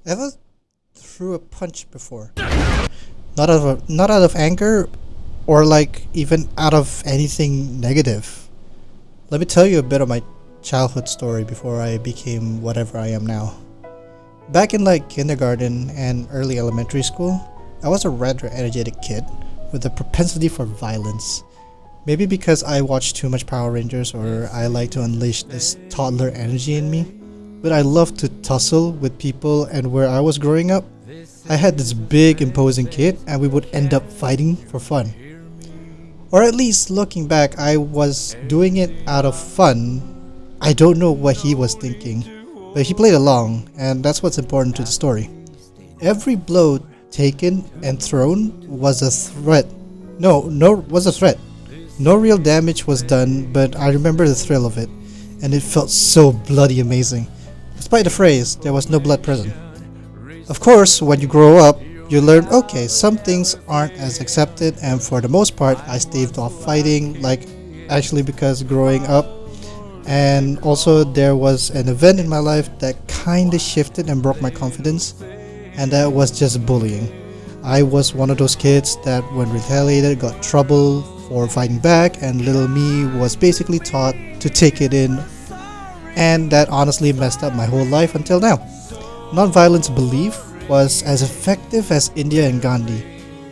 ever threw a punch before? Not out of anger or like even out of anything negative. Let me tell you a bit of my childhood story before I became whatever I am now. Back in like kindergarten and early elementary school, I was a rather energetic kid with a propensity for violence. Maybe because I watched too much Power Rangers or I like to unleash this toddler energy in me. But I loved to tussle with people, and where I was growing up, I had this big imposing kid and we would end up fighting for fun. Or at least looking back, I was doing it out of fun. I don't know what he was thinking, but he played along, and that's what's important to the story. Every blow taken and thrown was a threat. Was a threat. No real damage was done, but I remember the thrill of it, and it felt so bloody amazing. Despite the phrase, there was no blood present. Of course, when you grow up, you learn, okay, some things aren't as accepted, and for the most part, I staved off fighting, actually because growing up, and also there was an event in my life that kinda shifted and broke my confidence, and that was just bullying. I was one of those kids that when retaliated got trouble for fighting back, and little me was basically taught to take it in, and that honestly messed up my whole life until now. Non-violence belief was as effective as India and Gandhi.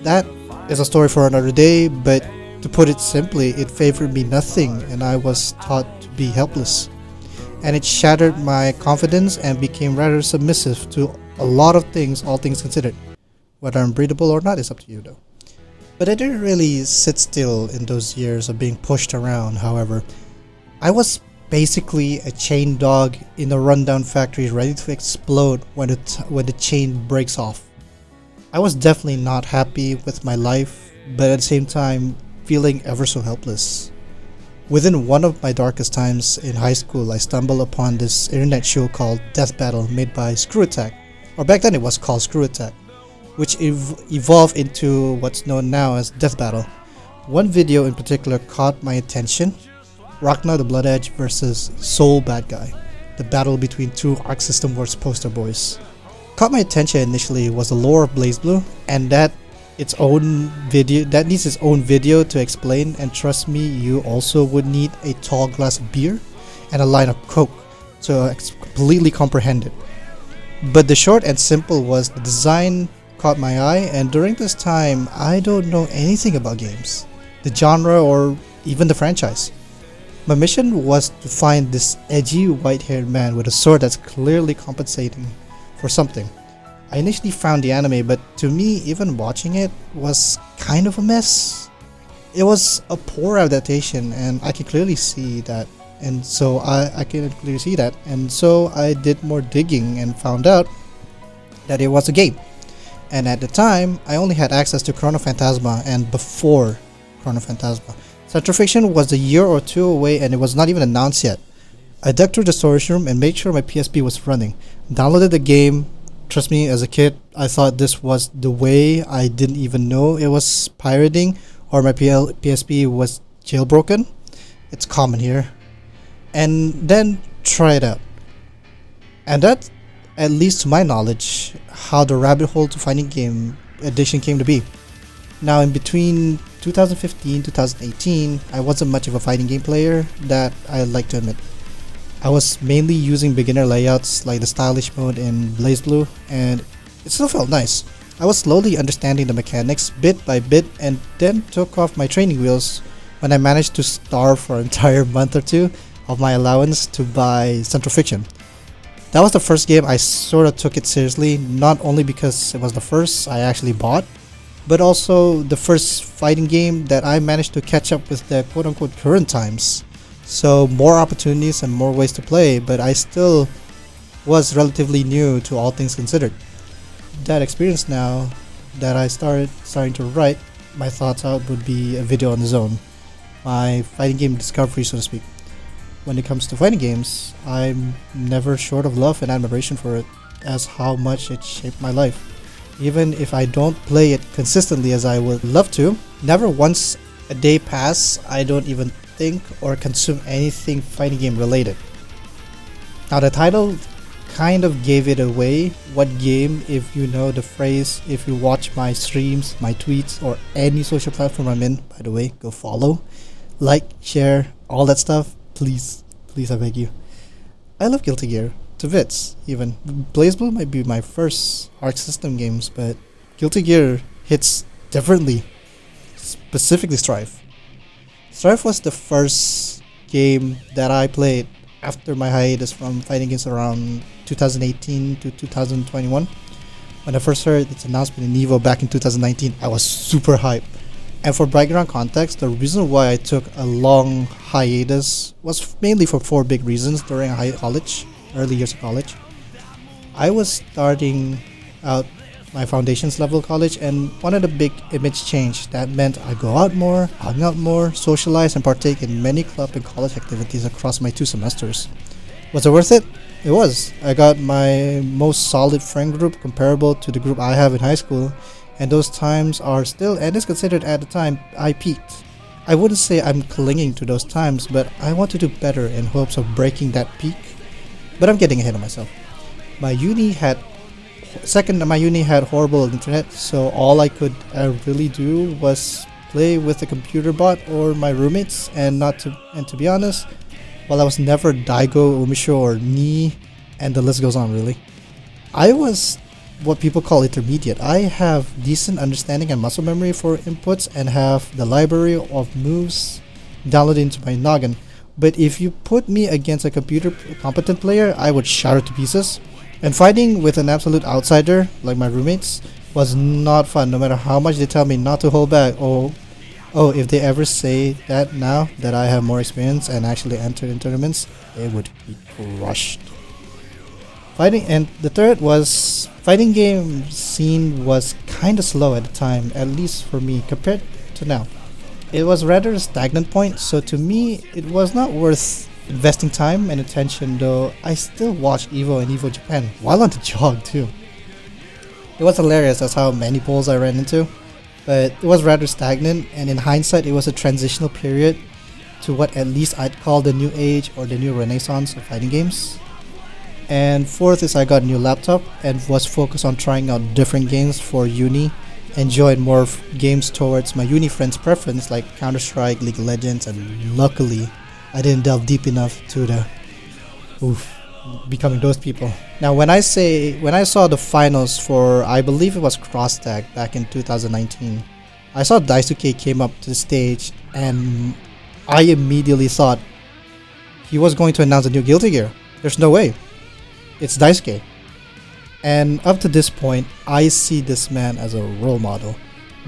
That is a story for another day, but to put it simply, it favored me nothing and I was taught to be helpless. And it shattered my confidence and became rather submissive to a lot of things, all things considered. Whether I'm breathable or not is up to you though. But I didn't really sit still in those years of being pushed around, however. I was basically a chained dog in a rundown factory ready to explode when the chain breaks off. I was definitely not happy with my life, but at the same time feeling ever so helpless. Within one of my darkest times in high school, I stumbled upon this internet show called Death Battle made by Screw Attack, or back then it was called Screw Attack, which evolved into what's known now as Death Battle. One video in particular caught my attention: Ragnar the Blood Edge versus Soul Bad Guy, the battle between two Arc System Wars poster boys. Caught my attention initially was the lore of Blazblue, and that needs its own video to explain, and trust me, you also would need a tall glass of beer and a line of coke to completely comprehend it. But the short and simple was the design caught my eye, and during this time I don't know anything about games, the genre, or even the franchise. My mission was to find this edgy white-haired man with a sword that's clearly compensating for something. I initially found the anime, but to me, even watching it was kind of a mess. It was a poor adaptation, and I can clearly see that. And so I did more digging and found out that it was a game. And at the time, I only had access to Chrono Phantasma and before Chrono Phantasma. Centrofiction was a year or two away and it was not even announced yet. I dug through the storage room and made sure my PSP was running. Downloaded the game. Trust me, as a kid, I thought this was the way. I didn't even know it was pirating or my PSP was jailbroken. It's common here. And then try it out. And that, at least to my knowledge, how the rabbit hole to finding game addiction came to be. Now in between 2015 2018, I wasn't much of a fighting game player, that I like to admit. I was mainly using beginner layouts like the stylish mode in Blazblue, and it still felt nice. I was slowly understanding the mechanics bit by bit, and then took off my training wheels when I managed to starve for an entire month or two of my allowance to buy Centrofiction. That was the first game I sort of took it seriously, not only because it was the first I actually bought, but also the first fighting game that I managed to catch up with the quote-unquote current times. So more opportunities and more ways to play, but I still was relatively new to all things considered. That experience now that I starting to write my thoughts out would be a video on its own. My fighting game discovery, so to speak. When it comes to fighting games, I'm never short of love and admiration for it, as how much it shaped my life. Even if I don't play it consistently as I would love to, never once a day pass I don't even think or consume anything fighting game related. Now the title kind of gave it away. What game, if you know the phrase, if you watch my streams, my tweets, or any social platform I'm in, by the way, go follow, like, share, all that stuff. Please, please, I beg you. I love Guilty Gear to bits. Even Blazblue might be my first Arc System games, but Guilty Gear hits differently. Specifically Strife. Strife was the first game that I played after my hiatus from fighting games around 2018 to 2021. When I first heard its announcement in Evo back in 2019, I was super hyped. And for background context, the reason why I took a long hiatus was mainly for four big reasons during early years of college. I was starting out my foundations level college and wanted a big image change. That meant I go out more, hang out more, socialize, and partake in many club and college activities across my 2 semesters. Was it worth it? It was. I got my most solid friend group comparable to the group I have in high school, and those times are still and is considered at the time I peaked. I wouldn't say I'm clinging to those times, but I want to do better in hopes of breaking that peak. But I'm getting ahead of myself. My uni had horrible internet, so all I could really do was play with a computer bot or my roommates, and to be honest, while I was never Daigo, Umisho, or Ni, and the list goes on really. I was what people call intermediate. I have decent understanding and muscle memory for inputs and have the library of moves downloaded into my noggin. But if you put me against a computer competent player, I would shatter to pieces. And fighting with an absolute outsider, like my roommates, was not fun, no matter how much they tell me not to hold back. Oh, if they ever say that now that I have more experience and actually enter in tournaments, it would be crushed. And the third was, fighting game scene was kinda slow at the time, at least for me, compared to now. It was rather a stagnant point, so to me, it was not worth investing time and attention, though I still watched Evo and Evo Japan while on the jog too. It was hilarious as how many polls I ran into, but it was rather stagnant, and in hindsight it was a transitional period to what at least I'd call the new age or the new renaissance of fighting games. And fourth is I got a new laptop and was focused on trying out different games for uni and joined more games towards my uni friends' preference like Counter-Strike, League of Legends, and luckily I didn't delve deep enough to becoming those people. Now when I saw the finals for, I believe it was Cross Tag back in 2019, I saw Daisuke came up to the stage and I immediately thought he was going to announce a new Guilty Gear. There's no way. It's Daisuke. And up to this point, I see this man as a role model.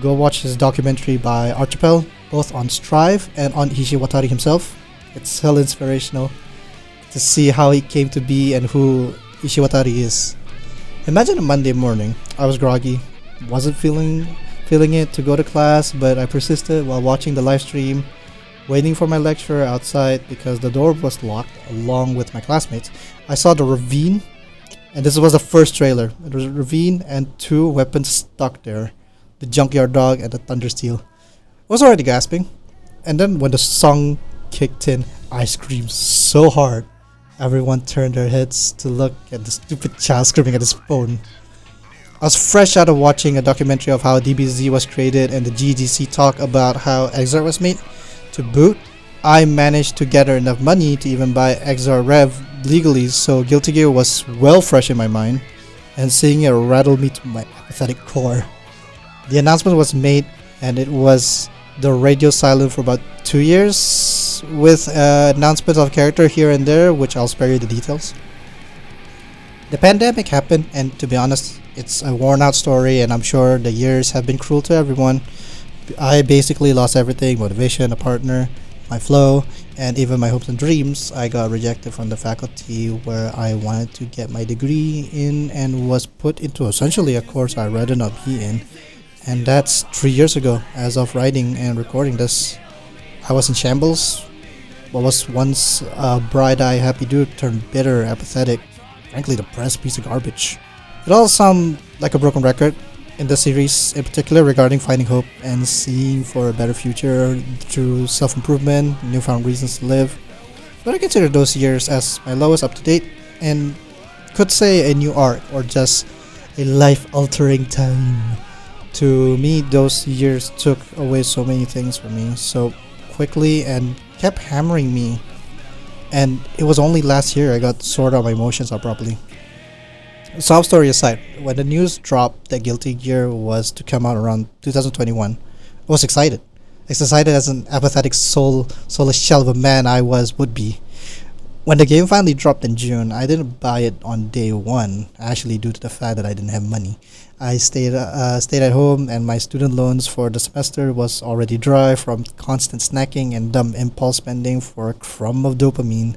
Go watch his documentary by Archipel, both on Strive and on Ishiwatari himself. It's hell inspirational to see how he came to be and who Ishiwatari is. Imagine a Monday morning. I was groggy, wasn't feeling it to go to class, but I persisted while watching the live stream, waiting for my lecturer outside because the door was locked along with my classmates. I saw the ravine, and this was the first trailer. It was a ravine and 2 weapons stuck there, the Junkyard Dog and the Thundersteel. I was already gasping, and then when the song kicked in, I screamed so hard. Everyone turned their heads to look at the stupid child screaming at his phone. I was fresh out of watching a documentary of how DBZ was created and the GGST talk about how Exar was made. To boot, I managed to gather enough money to even buy Exar Rev legally, so Guilty Gear was well fresh in my mind, and seeing it rattled me to my apathetic core. The announcement was made, and it was the radio silent for about 2 years, with announcements of character here and there, which I'll spare you the details. The pandemic happened, and to be honest, it's a worn out story, and I'm sure the years have been cruel to everyone. I basically lost everything: motivation, a partner, my flow, and even my hopes and dreams. I got rejected from the faculty where I wanted to get my degree in and was put into essentially a course I'd rather not be in. And that's 3 years ago, as of writing and recording this. I was in shambles. What was once a bright-eyed happy dude turned bitter, apathetic, frankly depressed piece of garbage. It all sounds like a broken record in the series, in particular regarding finding hope and seeing for a better future through self-improvement, newfound reasons to live. But I consider those years as my lowest up to date and could say a new arc or just a life-altering time. To me, those years took away so many things from me so quickly and kept hammering me. And it was only last year I got to sort out my emotions out properly. Sob story aside, when the news dropped that Guilty Gear was to come out around 2021, I was excited. As excited as an apathetic soulless shell of a man I would be. When the game finally dropped in June, I didn't buy it on day one, actually due to the fact that I didn't have money. I stayed at home and my student loans for the semester was already dry from constant snacking and dumb impulse spending for a crumb of dopamine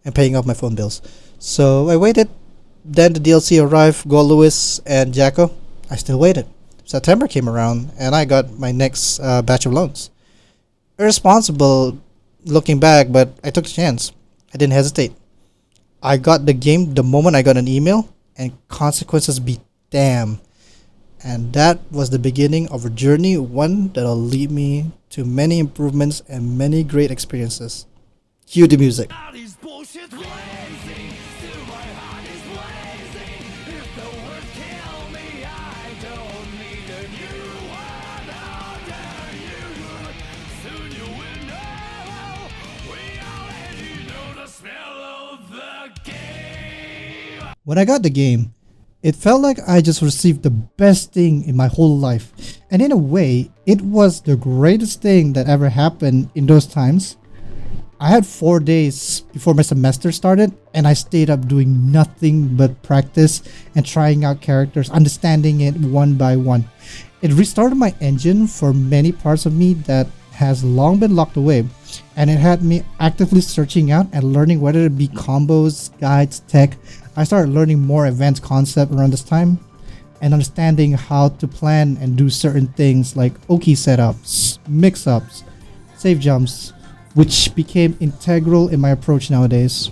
and paying off my phone bills. So I waited. Then the DLC arrived, Go Lewis and Jacko. I still waited. September came around and I got my next batch of loans. Irresponsible looking back, but I took the chance. I didn't hesitate. I got the game the moment I got an email, and consequences be damn. And that was the beginning of a journey, one that'll lead me to many improvements and many great experiences. Cue the music. When I got the game, it felt like I just received the best thing in my whole life. And in a way, it was the greatest thing that ever happened in those times. I had 4 days before my semester started, and I stayed up doing nothing but practice and trying out characters, understanding it one by one. It restarted my engine for many parts of me that has long been locked away, and it had me actively searching out and learning whether it be combos, guides, tech. I started learning more advanced concepts around this time and understanding how to plan and do certain things like Oki setups, mix-ups, save jumps, which became integral in my approach nowadays.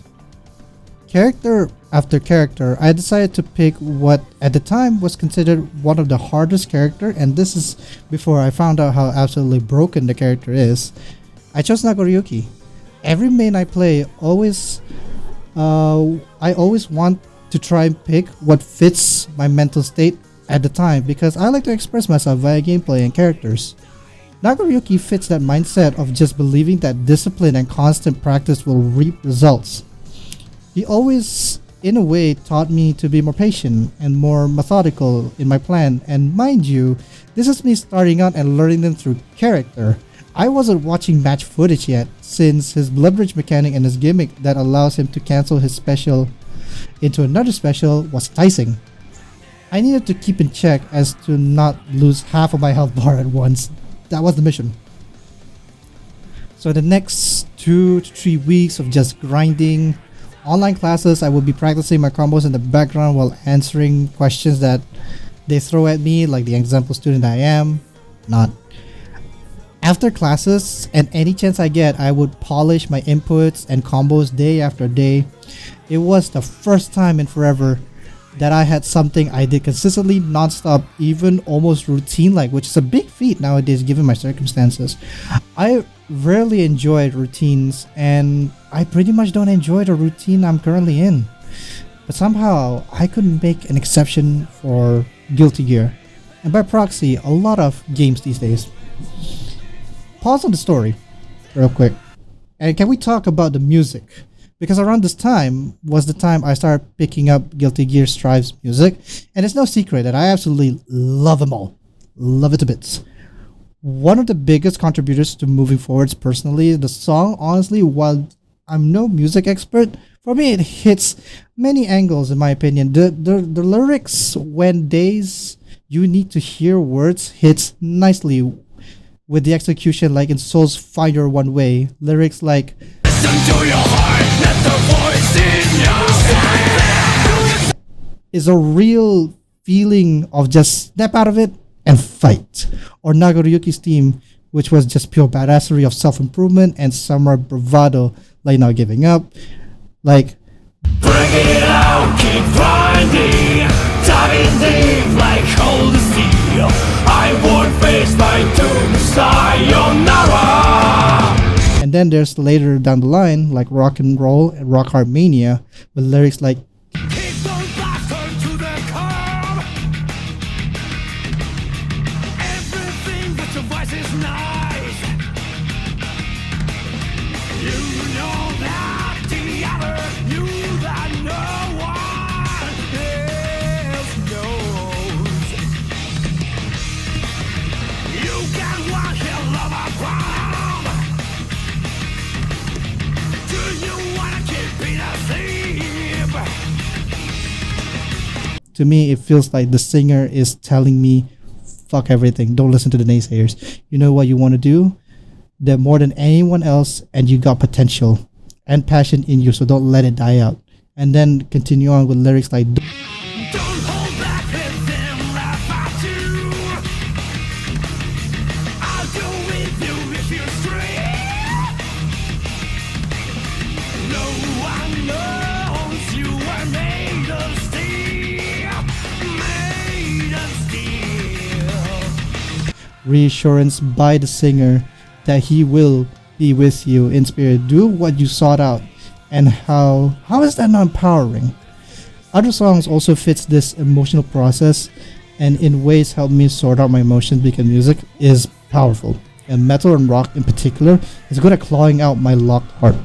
Character after character, I decided to pick what at the time was considered one of the hardest character, and this is before I found out how absolutely broken the character is. I chose Nagoriyuki. Every main I play I always want to try and pick what fits my mental state at the time because I like to express myself via gameplay and characters. Nagoriyuki fits that mindset of just believing that discipline and constant practice will reap results. He always, in a way, taught me to be more patient and more methodical in my plan, and mind you, this is me starting out and learning them through character. I wasn't watching match footage yet, since his blood rage mechanic and his gimmick that allows him to cancel his special into another special was enticing. I needed to keep in check as to not lose half of my health bar at once. That was the mission. So the next 2 to 3 weeks of just grinding online classes, I would be practicing my combos in the background while answering questions that they throw at me like the example student I am. Not. After classes and any chance I get, I would polish my inputs and combos day after day. It was the first time in forever that I had something I did consistently, non-stop, even almost routine-like, which is a big feat nowadays given my circumstances. I rarely enjoy routines, and I pretty much don't enjoy the routine I'm currently in. But somehow, I couldn't make an exception for Guilty Gear, and by proxy, a lot of games these days. Pause on the story, real quick. And can we talk about the music? Because around this time was the time I started picking up Guilty Gear Strive's music, and it's no secret that I absolutely love them all. Love it to bits. One of the biggest contributors to moving forwards personally, the song, honestly, while I'm no music expert, for me it hits many angles in my opinion. The lyrics, when days you need to hear words, hits nicely with the execution, like in Soul's Find Your One Way. Lyrics like listen to your heart, let the voice in your head is a real feeling of just snap out of it and fight. Or Nagoriyuki's theme, which was just pure badassery of self-improvement and samurai bravado, like not giving up. Like bring it out, keep grinding, diving deep like cold steel. I won't face my doom, sayonara. And then there's later down the line, like Rock and Roll and Rock Hard Mania, with lyrics like keep on To me, it feels like the singer is telling me, fuck everything. Don't listen to the naysayers. You know what you want to do? They're more than anyone else, and you got potential and passion in you, so don't let it die out. And then continue on with lyrics like, Don't hold back, let them laugh at you. I'll go with you if you're straight. No one knows you are made of steel. Made of steel. reassurance by the singer that he will be with you in spirit. Do what you sought out. And how is that not empowering? Other songs also fits this emotional process and in ways help me sort out my emotions because music is powerful. And metal and rock in particular is good at clawing out my locked heart.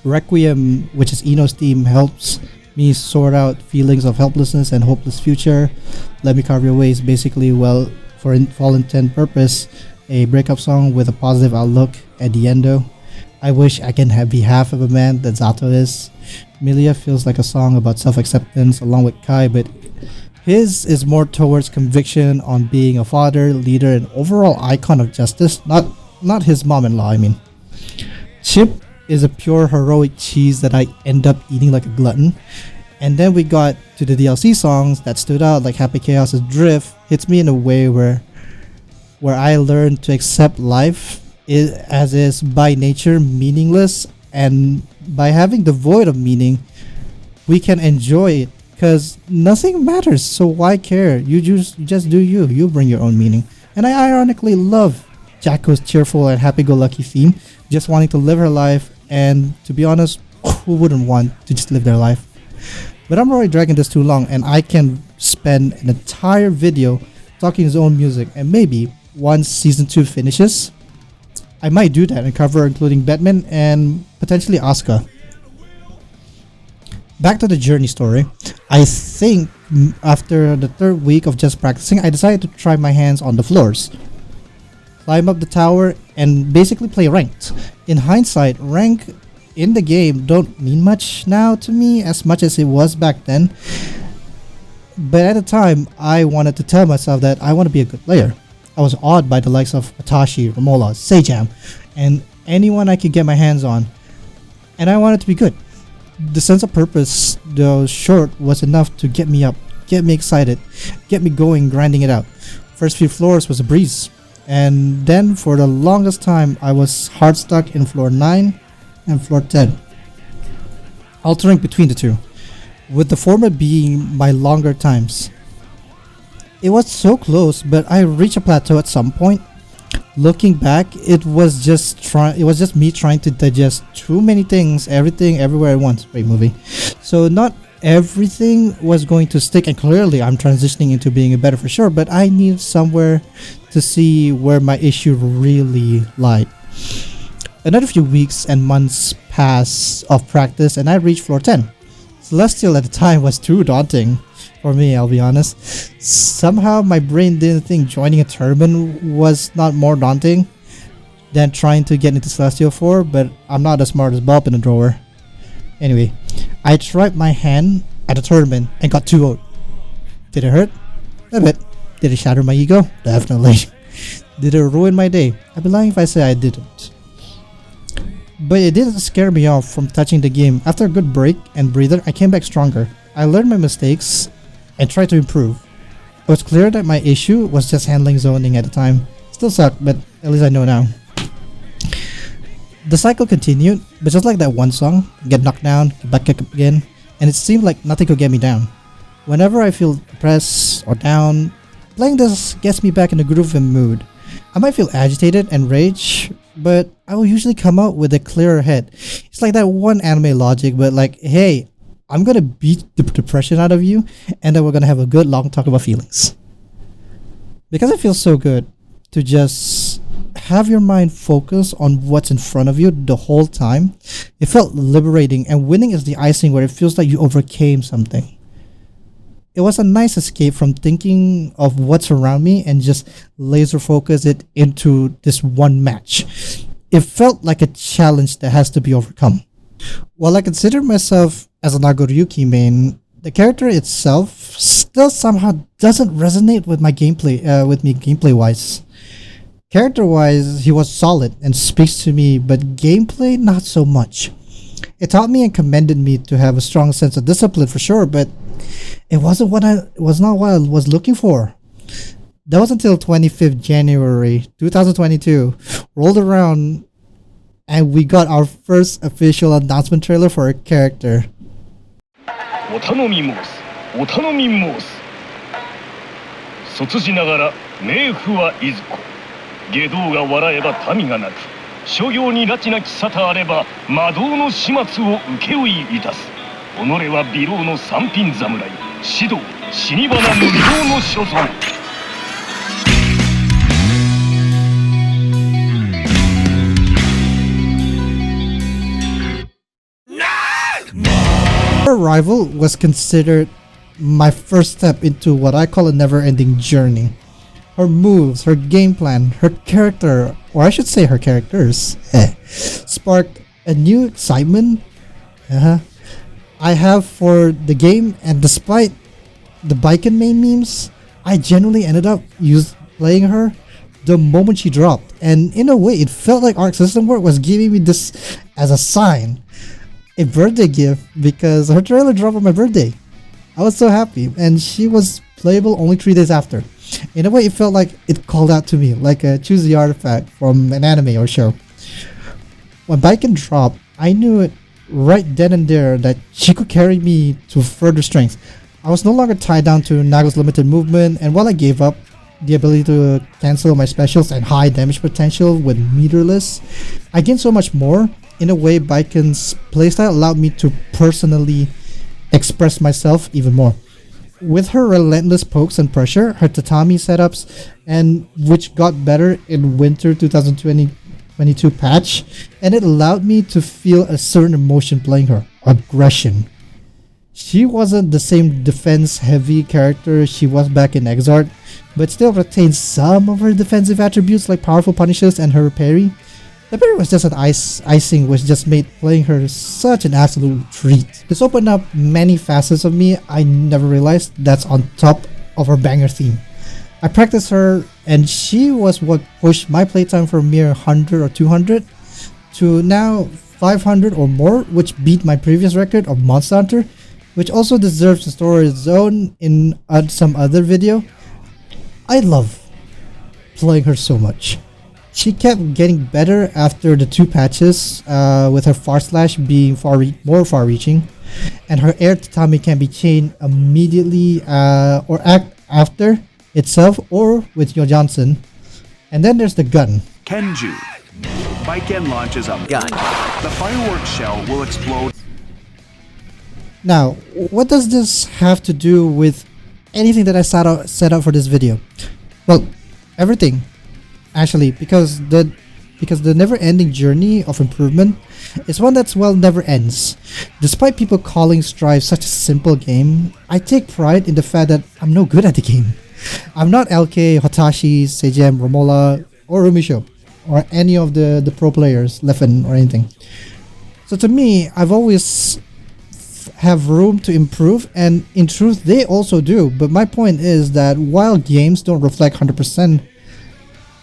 Requiem, which is Eno's theme, helps me sort out feelings of helplessness and hopeless future. Let Me Carve Your Ways, basically, well, for all intent and purpose, a breakup song with a positive outlook at the endo. I wish I can be half of a man that Zato is. Milia feels like a song about self-acceptance along with Kai, but his is more towards conviction on being a father, leader, and overall icon of justice, not his mom-in-law, I mean. Chip is a pure heroic cheese that I end up eating like a glutton. And then we got to the DLC songs that stood out, like Happy Chaos's Drift hits me in a way where I learned to accept life as is by nature meaningless, and by having devoid of meaning we can enjoy it because nothing matters, so why care? You just do you bring your own meaning. And I ironically love Jacko's cheerful and happy-go-lucky theme, just wanting to live her life, and to be honest, who wouldn't want to just live their life? But I'm already dragging this too long, and I can spend an entire video talking his own music, and maybe once season 2 finishes I might do that and cover including Batman and potentially Asuka. Back to the journey story. I think after the 3rd week of just practicing, I decided to try my hands on the floors. Climb up the tower and basically play ranked. In hindsight, rank in the game don't mean much now to me as much as it was back then. But at the time, I wanted to tell myself that I want to be a good player. I was awed by the likes of Atashi, Romola, Sejam, and anyone I could get my hands on. And I wanted to be good. The sense of purpose, though short, was enough to get me up, get me excited, get me going, grinding it out. First few floors was a breeze. And then for the longest time, I was hard stuck in floor 9 and floor 10, altering between the two, with the former being my longer times. It was so close, but I reached a plateau at some point. Looking back, it was just me trying to digest too many things, everything, everywhere at once. Great movie. So not everything was going to stick, and clearly I'm transitioning into being a better for sure, but I need somewhere to see where my issue really lied. Another few weeks and months pass of practice and I reached floor 10. Celestial at the time was too daunting for me, I'll be honest. Somehow my brain didn't think joining a tournament was not more daunting than trying to get into Celestial 4, but I'm not as smart as Bob in the drawer. Anyway, I tried my hand at a tournament and got 2-0. Did it hurt? A bit. Did it shatter my ego? Definitely. Did it ruin my day? I'd be lying if I say I didn't. But it didn't scare me off from touching the game. After a good break and breather, I came back stronger. I learned my mistakes and tried to improve. It was clear that my issue was just handling zoning at the time. Still sucked, but at least I know now. The cycle continued, but just like that one song, get knocked down, get back up again, and it seemed like nothing could get me down. Whenever I feel depressed or down, playing this gets me back in the groove and mood. I might feel agitated and rage, but I will usually come out with a clearer head. It's like that one anime logic, but like, hey, I'm gonna beat the depression out of you, and then we're gonna have a good long talk about feelings. Because it feels so good to just have your mind focus on what's in front of you the whole time. It felt liberating, and winning is the icing where it feels like you overcame something. It was a nice escape from thinking of what's around me and just laser focus it into this one match. It felt like a challenge that has to be overcome. While I consider myself as a Nagoryuki main, the character itself still somehow doesn't resonate with my gameplay. With me gameplay wise. Character wise, he was solid and speaks to me, but gameplay not so much. It taught me and commended me to have a strong sense of discipline for sure, but it was not what I was looking for. That was until 25th January 2022 rolled around and we got our first official announcement trailer for a character. お頼み申すお頼み申す卒じながら冥府はいずこ下道が笑えば民が泣く諸行に拉致なき沙汰あれば魔道の始末を請負いいたす己は美老の三品侍指導死に花無料の所存Her arrival was considered my first step into what I call a never-ending journey. Her moves, her game plan, her character, or I should say her characters, sparked a new excitement I have for the game, and despite the Baiken main memes, I genuinely ended up playing her the moment she dropped, and in a way it felt like Arc System Work was giving me this as a sign, a birthday gift, because her trailer dropped on my birthday. I was so happy, and she was playable only 3 days after. In a way, it felt like it called out to me, like a choose the artifact from an anime or show. When Baiken dropped, I knew it right then and there that she could carry me to further strength. I was no longer tied down to Naga's limited movement, and while I gave up the ability to cancel my specials and high damage potential with meterless, I gained so much more. In a way, Baiken's playstyle allowed me to personally express myself even more. With her relentless pokes and pressure, her tatami setups, and which got better in winter 2022 patch, and it allowed me to feel a certain emotion playing her, aggression. She wasn't the same defense heavy character she was back in Exarch, but still retained some of her defensive attributes like powerful punishes and her parry. The parry was just an icing which just made playing her such an absolute treat. This opened up many facets of me I never realized that's on top of her banger theme. I practiced her and she was what pushed my playtime from mere 100 or 200 to now 500 or more, which beat my previous record of Monster Hunter, which also deserves a story of its own in some other video. I love playing her so much. She kept getting better after the 2 patches, with her far slash being more far-reaching, and her air tatami can be chained immediately or act after itself or with Yo Johnson. And then there's the gun. Kenju. Baiken launches a gun. The fireworks shell will explode. Now, what does this have to do with anything that I set out for this video? Well, everything. Actually, because the never-ending journey of improvement is one that's never ends. Despite people calling Strive such a simple game, I take pride in the fact that I'm no good at the game. I'm not LK, Hotashi, Seijem, Romola, or Rumisho, or any of the pro players, Leffen or anything. So to me, I've always have room to improve, and in truth they also do, but my point is that while games don't reflect 100%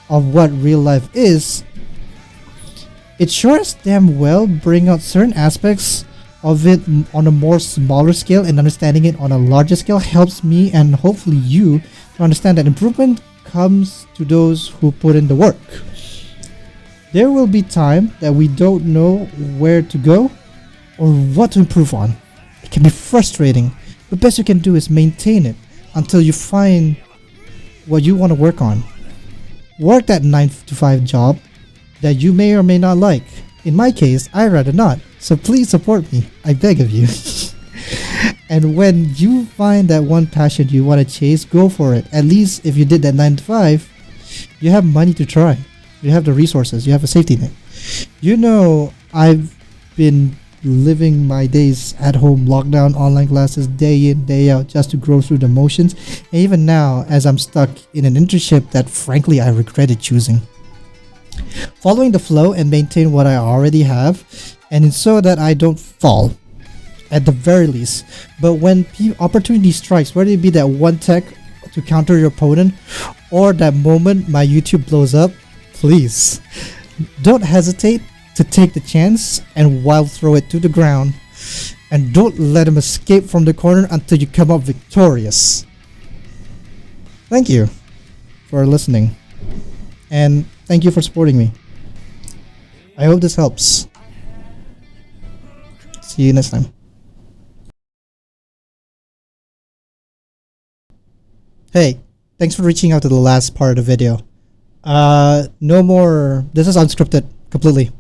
of what real life is, it sure as damn well bring out certain aspects of it on a more smaller scale, and understanding it on a larger scale helps me and hopefully you to understand that improvement comes to those who put in the work. There will be time that we don't know where to go or what to improve on. It can be frustrating. The best you can do is maintain it until you find what you want to work on. Work that 9 to 5 job that you may or may not like. In my case, I'd rather not, so please support me, I beg of you. And when you find that one passion you want to chase, go for it. At least if you did that 9 to 5, you have money to try. You have the resources, you have a safety net. You know, I've been living my days at home, lockdown, online classes, day in, day out, just to grow through the motions. And even now, as I'm stuck in an internship that frankly I regretted choosing. Following the flow and maintain what I already have, and so that I don't fall. at the very least. But when opportunity strikes, whether it be that one tech to counter your opponent or that moment my YouTube blows up, please don't hesitate to take the chance and wild throw it to the ground, and don't let him escape from the corner until you come out victorious. Thank you for listening, and thank you for supporting me. I hope this helps. See you next time. Hey, thanks for reaching out to the last part of the video. No more, this is unscripted completely.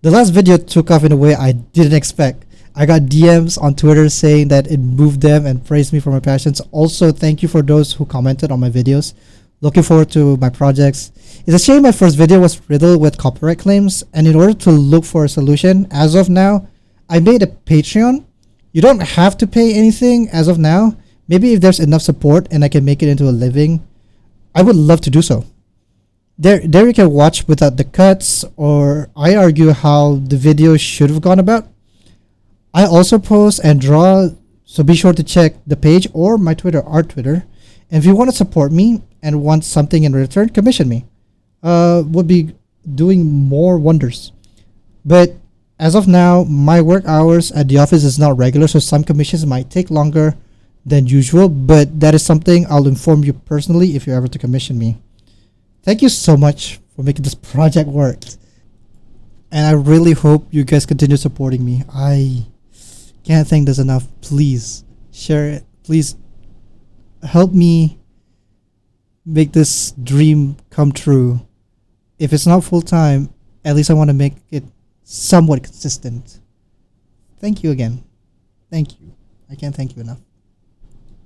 The last video took off in a way I didn't expect. I got DMs on Twitter saying that it moved them and praised me for my passions. Also, thank you for those who commented on my videos. Looking forward to my projects. It's a shame my first video was riddled with copyright claims, and in order to look for a solution, as of now, I made a Patreon. You don't have to pay anything as of now. Maybe if there's enough support and I can make it into a living, I would love to do so. There you can watch without the cuts, or I argue how the video should have gone about. I also post and draw, so be sure to check the page or my Twitter, our Twitter. And if you want to support me and want something in return, commission me. Would be doing more wonders. But as of now, my work hours at the office is not regular, so some commissions might take longer than usual, but that is something I'll inform you personally if you're ever to commission me. Thank you so much for making this project work. And I really hope you guys continue supporting me. I can't thank this enough. Please share it. Please help me make this dream come true. If it's not full time, at least I want to make it somewhat consistent. Thank you again. Thank you. I can't thank you enough.